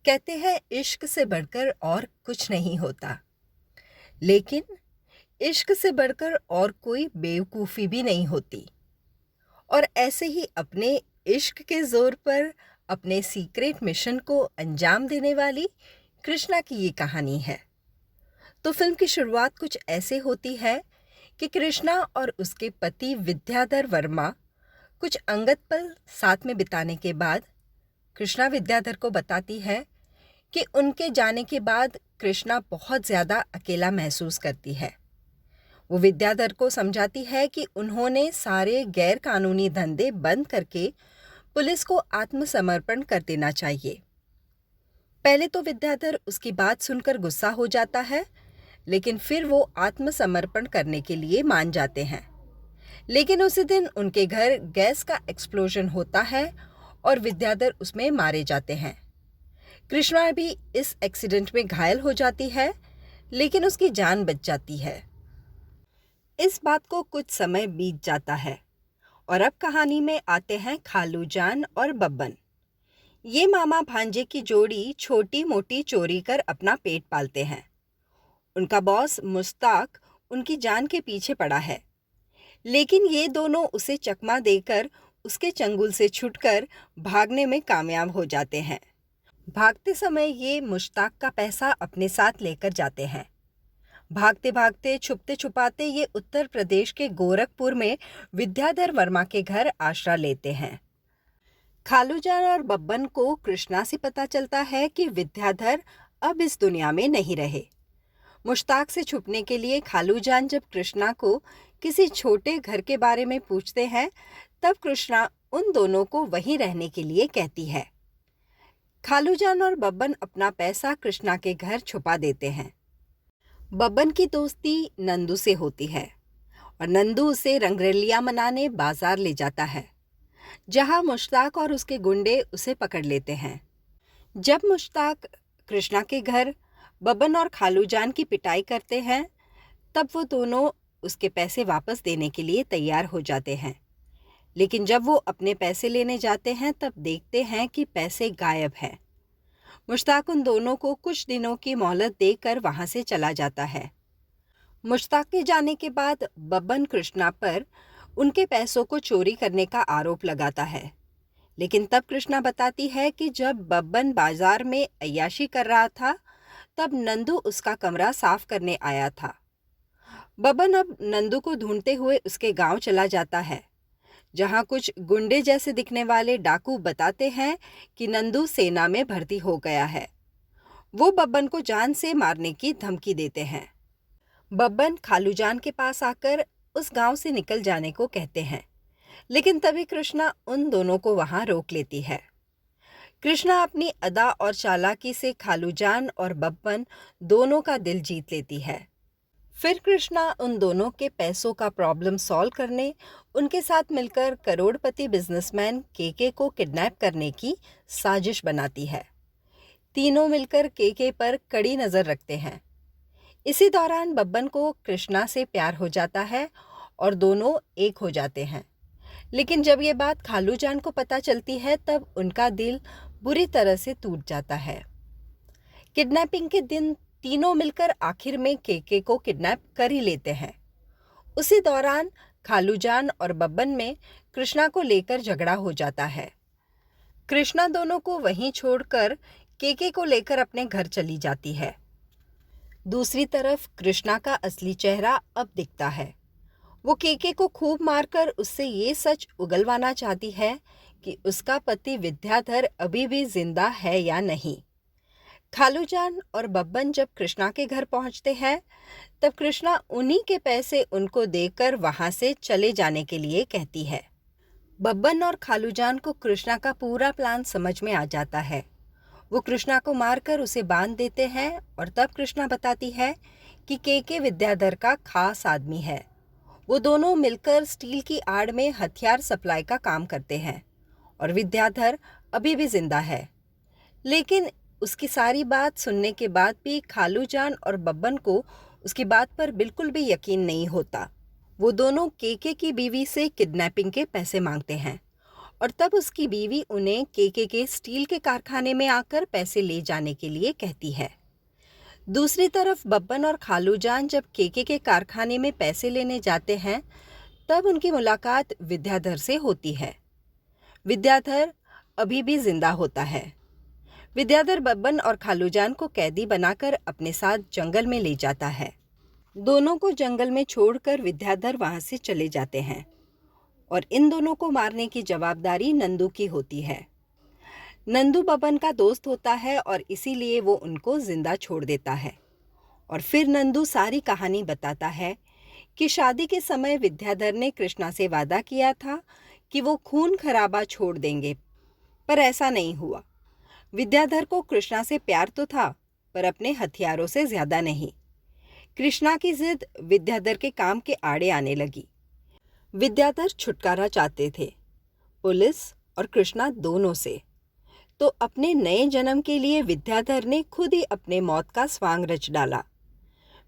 कहते हैं इश्क से बढ़कर और कुछ नहीं होता, लेकिन इश्क से बढ़कर और कोई बेवकूफ़ी भी नहीं होती। और ऐसे ही अपने इश्क के ज़ोर पर अपने सीक्रेट मिशन को अंजाम देने वाली कृष्णा की ये कहानी है। तो फिल्म की शुरुआत कुछ ऐसे होती है कि कृष्णा और उसके पति विद्याधर वर्मा कुछ अंगत पल साथ में बिताने के बाद कृष्णा विद्याधर को बताती है कि उनके जाने के बाद कृष्णा बहुत ज़्यादा अकेला महसूस करती है। वो विद्याधर को समझाती है कि उन्होंने सारे गैर कानूनी धंधे बंद करके पुलिस को आत्मसमर्पण कर देना चाहिए। पहले तो विद्याधर उसकी बात सुनकर गुस्सा हो जाता है, लेकिन फिर वो आत्मसमर्पण करने के लिए मान जाते हैं। लेकिन उसी दिन उनके घर गैस का एक्सप्लोजन होता है और विद्याधर उसमें मारे जाते हैं। कृष्णा भी इस एक्सीडेंट में घायल हो जाती है, लेकिन उसकी जान बच जाती है। इस बात को कुछ समय बीत जाता है और अब कहानी में आते हैं खालू जान और बब्बन। ये मामा भांजे की जोड़ी छोटी मोटी चोरी कर अपना पेट पालते हैं। उनका बॉस मुश्ताक उनकी जान के पीछे पड़ा है, लेकिन ये दोनों उसे चकमा देकर उसके चंगुल से छुटकर भागने में कामयाब हो जाते हैं। भागते समय ये मुश्ताक का पैसा अपने साथ लेकर जाते हैं। भागते भागते छुपते छुपाते ये उत्तर प्रदेश के गोरखपुर में विद्याधर वर्मा के घर आश्रय लेते हैं। खालूजान और बब्बन को कृष्णा से पता चलता है कि विद्याधर अब इस दुनिया में नहीं रहे। मुश्ताक से छुपने के लिए खालूजान जब कृष्णा को किसी छोटे घर के बारे में पूछते हैं, तब कृष्णा उन दोनों को वहीं रहने के लिए कहती है। खालूजान और बब्बन अपना पैसा कृष्णा के घर छुपा देते हैं। बब्बन की दोस्ती नंदू से होती है और नंदू उसे रंगरलियां मनाने बाजार ले जाता है, जहां मुश्ताक और उसके गुंडे उसे पकड़ लेते हैं। जब मुश्ताक कृष्णा के घर बब्बन और खालूजान की पिटाई करते हैं, तब वो दोनों उसके पैसे वापस देने के लिए तैयार हो जाते हैं। लेकिन जब वो अपने पैसे लेने जाते हैं, तब देखते हैं कि पैसे गायब हैं। मुश्ताक उन दोनों को कुछ दिनों की मोहलत देकर वहां से चला जाता है। मुश्ताक के जाने के बाद बब्बन कृष्णा पर उनके पैसों को चोरी करने का आरोप लगाता है, लेकिन तब कृष्णा बताती है कि जब बब्बन बाजार में अय्याशी कर रहा था, तब नंदू उसका कमरा साफ करने आया था। बब्बन अब नंदू को ढूंढते हुए उसके गांव चला जाता है, जहां कुछ गुंडे जैसे दिखने वाले डाकू बताते हैं कि नंदू सेना में भर्ती हो गया है। वो बब्बन को जान से मारने की धमकी देते हैं। बब्बन खालूजान के पास आकर उस गांव से निकल जाने को कहते हैं, लेकिन तभी कृष्णा उन दोनों को वहां रोक लेती है। कृष्णा अपनी अदा और चालाकी से खालूजान और बब्बन दोनों का दिल जीत लेती है। फिर कृष्णा उन दोनों के पैसों का प्रॉब्लम सॉल्व करने उनके साथ मिलकर करोड़पति बिजनेसमैन केके को किडनैप करने की साजिश बनाती है। तीनों मिलकर केके पर कड़ी नज़र रखते हैं। इसी दौरान बब्बन को कृष्णा से प्यार हो जाता है और दोनों एक हो जाते हैं। लेकिन जब ये बात खालूजान को पता चलती है, तब उनका दिल बुरी तरह से टूट जाता है। किडनैपिंग के दिन तीनों मिलकर आखिर में केके को किडनैप कर ही लेते हैं। उसी दौरान खालूजान और बब्बन में कृष्णा को लेकर झगड़ा हो जाता है। कृष्णा दोनों को वहीं छोड़कर केके को लेकर अपने घर चली जाती है। दूसरी तरफ कृष्णा का असली चेहरा अब दिखता है। वो केके को खूब मारकर उससे ये सच उगलवाना चाहती है कि उसका पति विद्याधर अभी भी जिंदा है या नहीं। खालूजान और बब्बन जब कृष्णा के घर पहुंचते हैं, तब कृष्णा उन्हीं के पैसे उनको देकर वहां से चले जाने के लिए कहती है। बब्बन और खालूजान को कृष्णा का पूरा प्लान समझ में आ जाता है। वो कृष्णा को मारकर उसे बांध देते हैं और तब कृष्णा बताती है कि केके विद्याधर का खास आदमी है। वो दोनों मिलकर स्टील की आड़ में हथियार सप्लाई का काम करते हैं और विद्याधर अभी भी जिंदा है। लेकिन उसकी सारी बात सुनने के बाद भी खालूजान और बब्बन को उसकी बात पर बिल्कुल भी यकीन नहीं होता। वो दोनों केके की बीवी से किडनैपिंग के पैसे मांगते हैं और तब उसकी बीवी उन्हें केके के स्टील के कारखाने में आकर पैसे ले जाने के लिए कहती है। दूसरी तरफ बब्बन और खालूजान जब केके के कारखाने में पैसे लेने जाते हैं तब उनकी मुलाकात विद्याधर से होती है। विद्याधर अभी भी जिंदा होता है। विद्याधर बब्बन और खालूजान को कैदी बनाकर अपने साथ जंगल में ले जाता है। दोनों को जंगल में छोड़कर विद्याधर वहां से चले जाते हैं और इन दोनों को मारने की जवाबदारी नंदू की होती है। नंदू बब्बन का दोस्त होता है और इसीलिए वो उनको जिंदा छोड़ देता है। और फिर नंदू सारी कहानी बताता है कि शादी के समय विद्याधर ने कृष्णा से वादा किया था कि वो खून खराबा छोड़ देंगे, पर ऐसा नहीं हुआ। विद्याधर को कृष्णा से प्यार तो था, पर अपने हथियारों से ज्यादा नहीं। कृष्णा की जिद विद्याधर के काम के आड़े आने लगी। विद्याधर छुटकारा चाहते थे, पुलिस और कृष्णा दोनों से। तो अपने नए जन्म के लिए विद्याधर ने खुद ही अपने मौत का स्वांग रच डाला।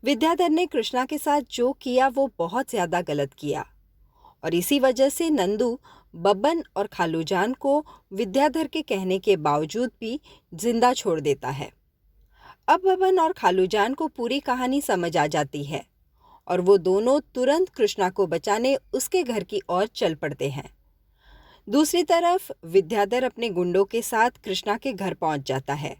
विद्याधर ने कृष्णा के साथ जो किया वो बहुत ज्यादा गलत किया और इसी वजह से नंदू बब्बन और खालूजान को विद्याधर के कहने के बावजूद भी जिंदा छोड़ देता है। अब बब्बन और खालूजान को पूरी कहानी समझ आ जाती है और वो दोनों तुरंत कृष्णा को बचाने उसके घर की ओर चल पड़ते हैं। दूसरी तरफ विद्याधर अपने गुंडों के साथ कृष्णा के घर पहुंच जाता है।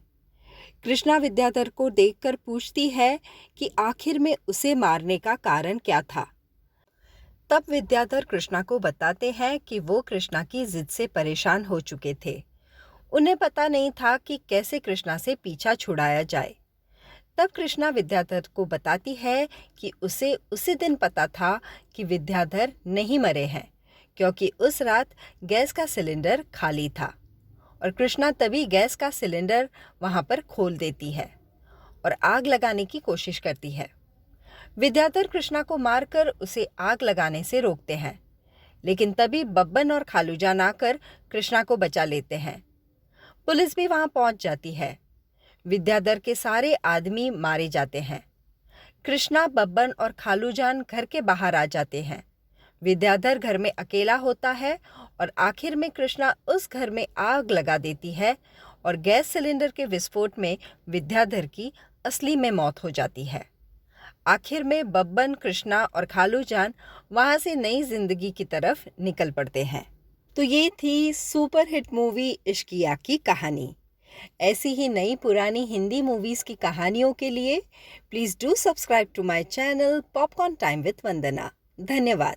कृष्णा विद्याधर को देखकर पूछती है कि आखिर में उसे मारने का कारण क्या था। तब विद्याधर कृष्णा को बताते हैं कि वो कृष्णा की जिद से परेशान हो चुके थे। उन्हें पता नहीं था कि कैसे कृष्णा से पीछा छुड़ाया जाए। तब कृष्णा विद्याधर को बताती है कि उसे उसी दिन पता था कि विद्याधर नहीं मरे हैं, क्योंकि उस रात गैस का सिलेंडर खाली था और कृष्णा तभी गैस का सिलेंडर वहां पर खोल देती है और आग लगाने की कोशिश करती है। विद्याधर कृष्णा को मारकर उसे आग लगाने से रोकते हैं, लेकिन तभी बब्बन और खालूजान आकर कृष्णा को बचा लेते हैं। पुलिस भी वहां पहुंच जाती है। विद्याधर के सारे आदमी मारे जाते हैं। कृष्णा, बब्बन और खालूजान घर के बाहर आ जाते हैं। विद्याधर घर में अकेला होता है और आखिर में कृष्णा उस घर में आग लगा देती है और गैस सिलेंडर के विस्फोट में विद्याधर की असली में मौत हो जाती है। आखिर में बब्बन, कृष्णा और खालूजान वहां से नई जिंदगी की तरफ निकल पड़ते हैं। तो ये थी सुपरहिट मूवी इश्किया की कहानी। ऐसी ही नई पुरानी हिंदी मूवीज की कहानियों के लिए please do subscribe to my channel popcorn time with Vandana. धन्यवाद।